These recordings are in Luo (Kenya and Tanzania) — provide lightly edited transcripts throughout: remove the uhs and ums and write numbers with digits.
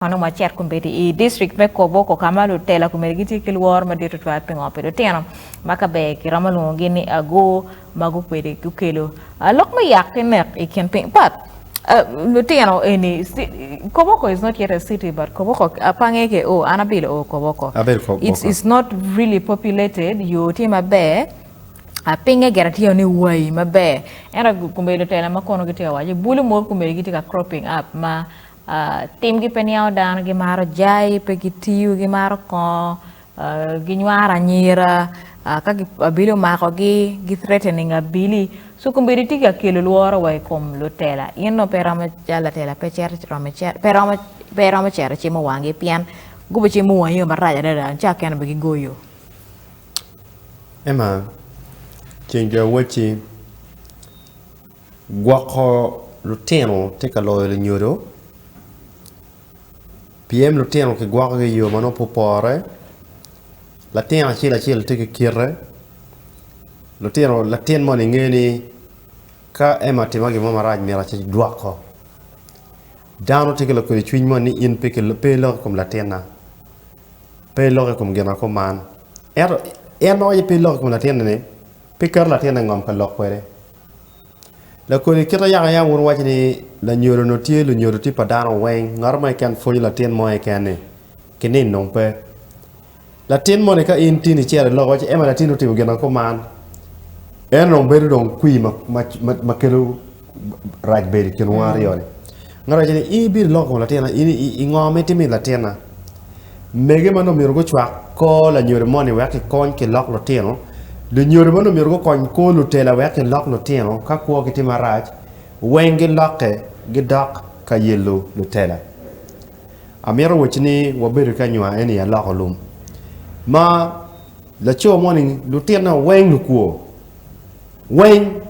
Ano macer kumbedi I district me Koboko kama Lutela kumerigiti ki Lworo ma ditu twa pingo pedo tiano makabe ki ramalungo gini Aguu magu pwede kukelo lok ma yak nek I can ping but Lutino any Koboko is not yet a city but Koboko apangeke anabilo Koboko it's not really populated you tima be a pinga gerati ni way mabe era kumbedi Lutela makono giti waje bulu mo kumerigiti ka cropping up ma tim gi peniao dan gi maro jayi pe gi tiu gi maro ko gi nyara nyira ka gi abilo mako gi threatening abili so kumbiri tiga kelo Lworo way kom Lutela yeno perama jala tela pe cer rama cer perama cer chimo wangi pian gubo chimo wangi maraja dada cha ken be gi goyo Emma chenja wachi gwoko Lutino teka lo lunyodo PM Lutino che guarda che io ma non può porre la tiena c'è che kirre Lutino la tien mo ngeni ka ema te magi mo maraj mera ci duako dano te lo ko ci mo ni in pe ke le pe lo comme la tiena pe lo comme gena ko man no ye pe lo comme la tiena ne pe kar la tiena ngom ka lo kwere la ko ni kita ya won wati ni la nyoro no tie lu nyoro ti padano wen ngarma kan fo la tien mo e kan ne kenin non pe la tien mo ne ka in ti ni chere lo wati e ma la tino ti gena ko man e non be don qui ma kelo raj be ke no ari yone ngara jeni I bir lo ko la tiena I ngome ti mi la tiena mege ma no mi ro chwa ko la nyoro mo ne wa ke kon ke lo lo tieno le nyoro mo no mi ro ko Lutela wa ke lo lo tieno ka ko ke ti maraj wenge loke gidak ka yellow Lutela amira wachini waberu kanywa eni ya lakolum ma la cho morning Lutena weng lukuo weng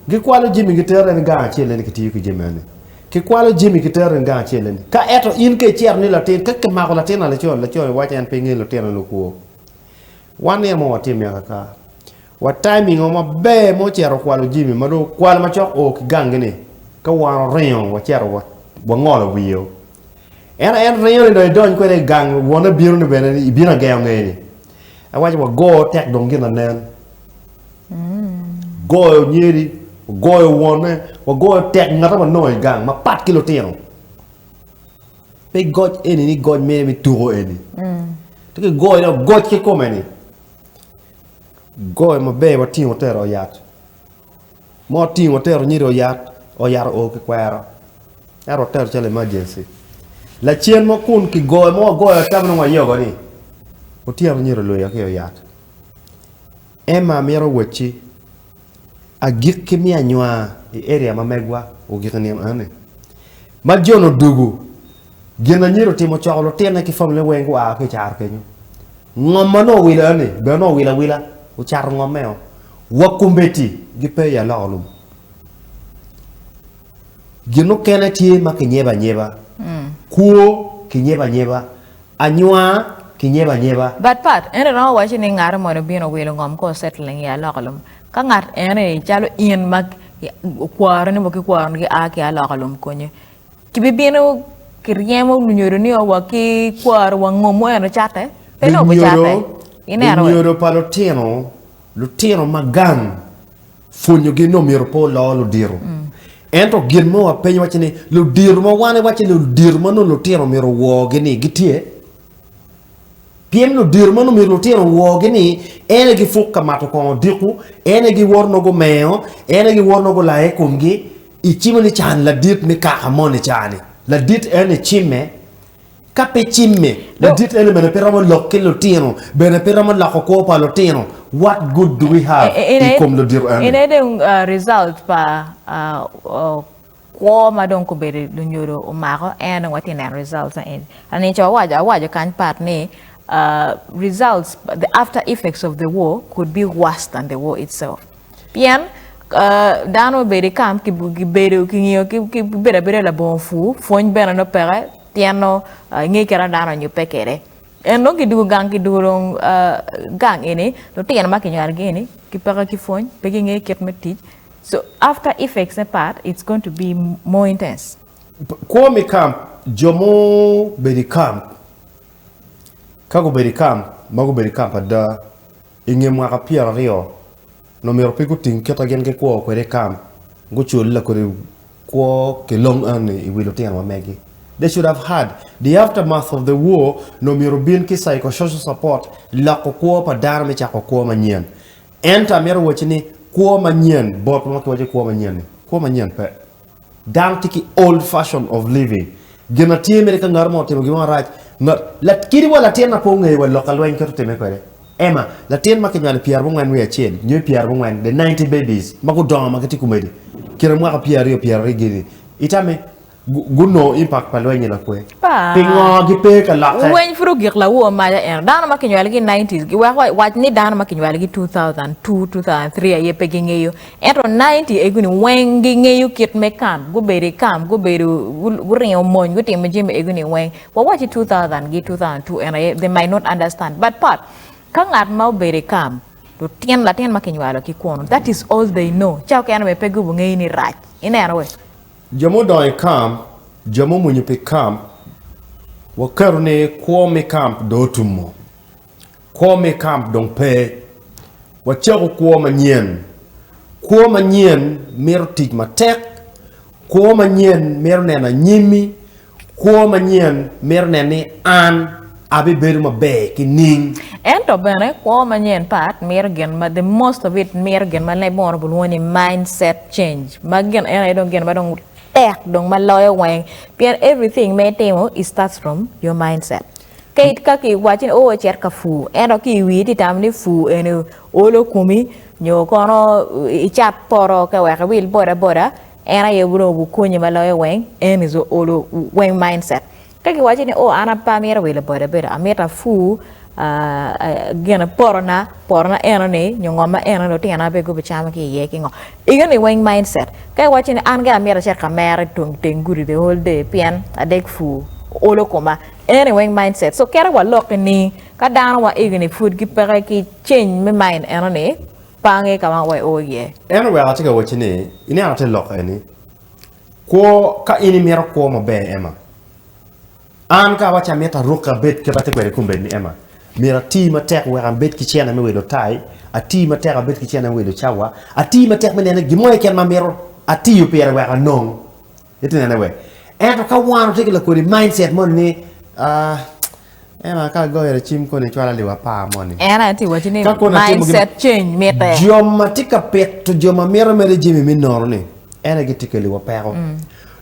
gi kwalo jimi gitere nga chele ni kitiyu ki jimane ki kwalo jimi gitere nga chele ni ka eto in ke chier ni Latin ka ke mako Latin la cho wacha en pingi Lutena lukuo wane mo watim ya kaka wa timing o mabe mo chero kwalo jimi mado kwalo machok o gangene ka waro reyon wa chero wa ngolo wiyo en reyon do don ko de gang wona biru ne bene ibina gayo ngeni awaji wa go tek don gina nen go nyeri go wona wa go tek ngata ma noy gang ma pat kilo teno pe god eni ni god me turo eni to go no god ke komeni go ma be wa tingo tero yat mo tingo tero nyiro yat o yar o ke kwero ero tero chale emergency la chien mo kun ki go tam no yogo ni o tiaro nyiro lo ya ke yat ema mero wechi a gik ke mi anywa area ma megwa o gik ni ane ma jono dugu gena nyiro timo cholo tena ki famle wengu a ke char kenyu ngoma no wila ne be no wila o char ngomeo wakumbeti gipe ya laolum gino kene tie ma nyeba kuo ki nyeba anywa ki nyeba but pat ene no wachi ni ngare mo no bino wilo ngom ko settling ya lakolum ka ngat ene chalo in mag kwaro ni boki kwaro ni aki ya lakolum konye ki bibino ki riemo lunyoro ni o waki kwaro wa ngomo ene chate peno bo chate ine ro lunyoro palo Lutino magan funyo gi no miro po lo diro ento gin mo apenyo wachini lo dir mo wane wachini lo dir mo no Lutino miro wo gini gitie piem lo dir mo no miro Lutino wo gini ene gi fukka mato ko diku ene gi worno go meo ene gi worno go lae kumgi ichimo ni chan la dit mi ka amone chani la dit ene chimme kape chimme la dit ene bene peramo lokki Lutino bene peramo lakko pa Lutino. What good do we have in lo dir ene ene de result pa ko madon ko bere lunyoro o mako ene wati na results en ani cho waja kan part ni results the after effects of the war could be worse than the war itself bien dano bere kam ki bere ki ngiyo ki bere la bon fu foñ bere no pere tiano ngi kera dano ñu pekere en no ki dugu gang ini lo tiyan ma ki ñaar gene ki pere ki foñ pegi ngi ket metij so after effects apart it's going to be more intense Ko mi camp jomo bedi camp kago bedi camp mago bedi camp ada inge mwaka pia rio no mero piku ting keta gen ke ko de camp go chul la ko ko ke long an I will tell ma megi they should have had the aftermath of the war no mero bin ki psychosocial support la ko pa dar me cha ko manyen enta mero wochini ko manyen bot mo ko je ko manyen pe down tiki old fashion of living gena tie mere ka ngar mo te gi ma raj ngar la kiri wala tie na po ngai wala local wen ko te me ko ema la tie ma ke nyal pier bo ngwan we chen nyu pier bo ngwan the 90 babies ma ko don ma ke ti kumedi kira mo ka pier gidi itame gunno impact pa wen na ko pingo gi pe ka la wen furu gi la wo ma ya dan ma ke nyal gi 90s gi wa ni dan ma ke nyal gi 2002 2003 ye pe gi ngeyo eto 90 e guni wen gi ngeyo kit me kam go bere gu rio mon gu te me jime e guni wen what 2000 gi 2002 and they might not understand but part kangat mau bere kam to tien la tien ma ke nyal ki kono that is all they know chao ke ana me pe gu ngeyi ni raj ina we Jamo doi camp, jamo munyu pe camp, wakarune kwome camp do tumo. Kwome camp dong pe, wachako kwoma nyen. Kwoma nyen mero tig matek, kwoma nyen mero nena nyimi, kwoma nyen mero nene an, abi beru mabe ki ning. Ento bene kwoma nyen part mero gen ma the most of it mero gen ma le bon bulwoni mindset change. Magen ena don gen ma dong dong maloy wang pian everything me temo it starts from your mindset kait ka ki watching o cher ka fu eno ki wi ti tam ni fu eno olo kumi nyo kono I chat poro ka wa ka wil bora ena ye buro bu kunyi maloy wang en is olo wang mindset ka ki watching o ana pa mera wil bora ameta fu gena porona eno ne nyongoma eno no tina be go bichama ki ye ki ngo igani wing mindset kay watching an ga mera cher kamera tung tenguri the whole day pian adek fu olo koma any wing mindset so kera wa lok ni ka dana wa igani food ki pere ki change me mind eno ne pange kama wa o ye Eno we atika wachine ine ate lok eni ko ka ini mera ko mabe ema an ka wacha meta ruka bet ke bate kwere kumbe ni ema mera ti matek we ambet ki chena me we do tai a ti matek ambet ki chena we do chawa a ti matek me ne gimoy ken ma mero a ti yu pere we anong itene ne we eno ka wano teke la ko mindset mon ni ema ka go yere chim ko ni chwala liwa pa moni ena ti watching mindset change meta joma tika pet to joma mero mere jimi minoro ni ena gitika liwa pa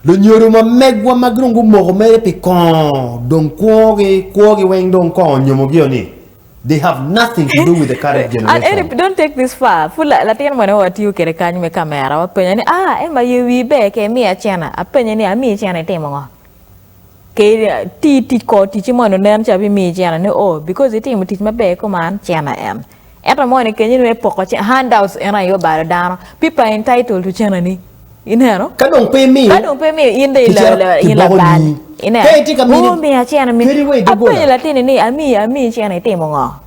lunyodo ma megwa magrungu mogo mere pikon don kwogi weng don kon nyomogi ni they have nothing to do with the current generation and don't take this far fula latin mo what you kere kanyu me camera wa penya ni ema ye wi be ke mi achana apenya ni ami chana temo ngo ke ti ko ti mo no nen chabi mi chana ni because it im ti mabe ko man chana em eto mo ni kenyi me poko handouts ena yo bara dano people entitled to chana ni inero kadong pe mi in la ban inero mi achana mi apenya latin ni ami chana temo ngo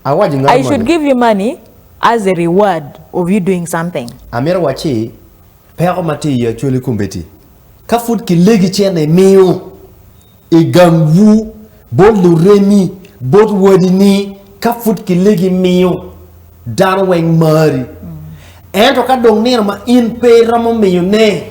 I should give you money as a reward of you doing something. Amira wachi pero mati ya chuli kumbeti. Ka food ki legi chene miyo e gangu bod luremi bod wadini ka food ki legi miyo dan weng mari. Ento ka dong nira ma in pe ramo miyo ne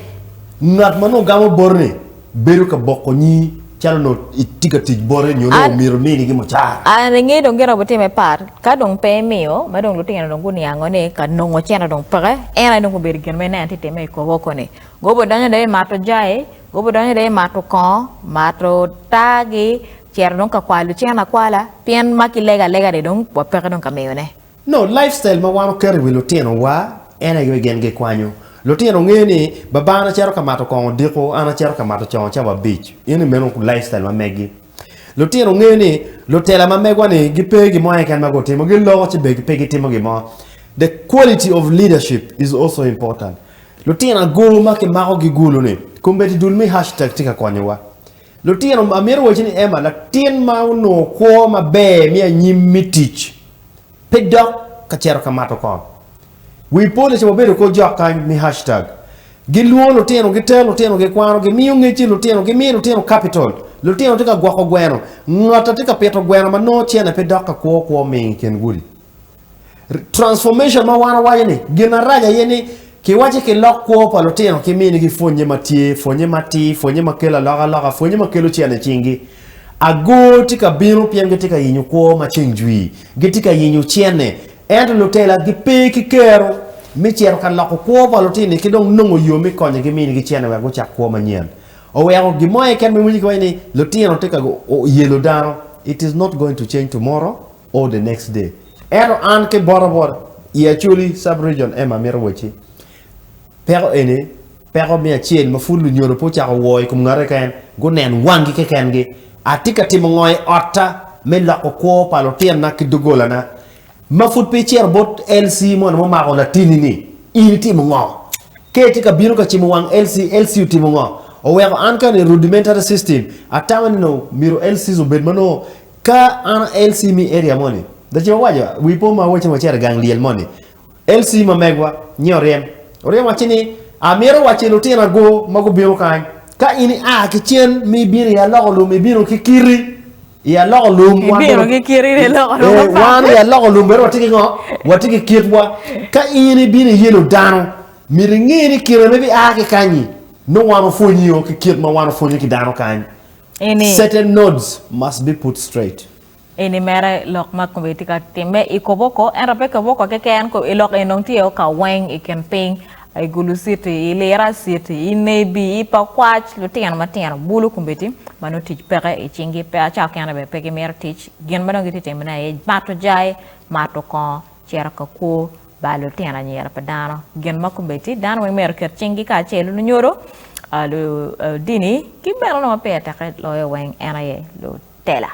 ngat mano gamo borne beru ka boko ni chalo no itika tij bore nyo no miro nini gi mochar an ngi dong gero bote me par ka dong pe miyo ma dong lutinga dong guni angone ka nongo chena dong pare ena dong ber gen me nanti te me ko woko ne gobo danya de mato jayi gobo danya de mato ko mato tagi cher dong ka kwalu chena kwala pien maki lega de dong bo pare dong ka meyo ne no lifestyle ma wano kere wi lutino wa ena gen ge kwanyo lutino ngeni babana chero kamato ko diko ana chero kamato chon chawa beach yene meno ku lifestyle ma megi lutino ngeni lutela ma megwa ni gipegi mo en kan mago timo gi lo chi begi pegi timo gi mo the quality of leadership is also important lutino go ma ke mago gi gulu ni kumbeti dulmi hashtag tika kwanyowa lutino amero wachini ema la tin ma no ko ma be mi anyimi tich pedok ka chero kamato ko we polish mo bedo ko jokka mi hashtag Giluo lutino, gitel lutino, gikwano, gimiyo ngechi lutino, gimiyo lutino capital. Lutino tika gwoko gweno. Ngata tika peto gweno mano chiene pe doka kwa mingi ken gudi. Transformation ma wana wajani. Gina raja yeni kiwache ki lok kwa pa lutino kimini ki fonye matie, fonye mati, fonye makela laga, fonye makelo chiene chingi. Aguu tika binu piem tika yinyu kwa machingjui. Gitika yinyu chiene. Ento Lutela gipe kikero. Mi chero kan loko kwa pa lutini kidong nungo yomi konye gimini ki chiene wego chak kwa manyen. Owego gimoye ken mi kwa ni lutino tika yellow down. It is not going to change tomorrow or the next day. Ero anke bora. Actually sub-region ema miro wechi. Pero ene, pero mi achien mafulu lunyodo po chako woy kum ngare ken go nen wangi ke kengi atika timo ngoy otta me lako ko palo tien na kidugola na mafut pe cher bot LC mon mo mako la tinini ini timo ngo ke tika binu ka chimo wang LC timo ngo o wego anka ne rudimentary system atawani no miro LC zo bed mano ka an LC mi area money da je waja wi po ma wacha cher gangliel money LC ma megwa nyorem Ore wachini amiro wachi lutino go mago biro kan ka ini kichen mi biro ya logolu mi biro kikiri ya logolu biro kikiri le logolu wan ya logolu bero watiki kitwa ka ini biro yelo dano mi ngini kire mebi kanyi no wano fonyi o kikit ma wano fonyi ki dano kan certain nodes must be put straight. Ini mere lok mak komiti ka time I Koboko en rape Koboko ke ken ko ilok enong tio ka weng I camping ay gulu city I lera city I nebi I pakwach lutian matian bulu komiti mano teach pere I chingi pe acha kana be pege mer teach gen mano giti temna e mato jayi mato ko chera ka ko balo tiana nyera pedano gen makomiti dan we mer ker chingi ka chelu nyoro alu dini ki belo no pe ta ka lo weng ena ye Lutela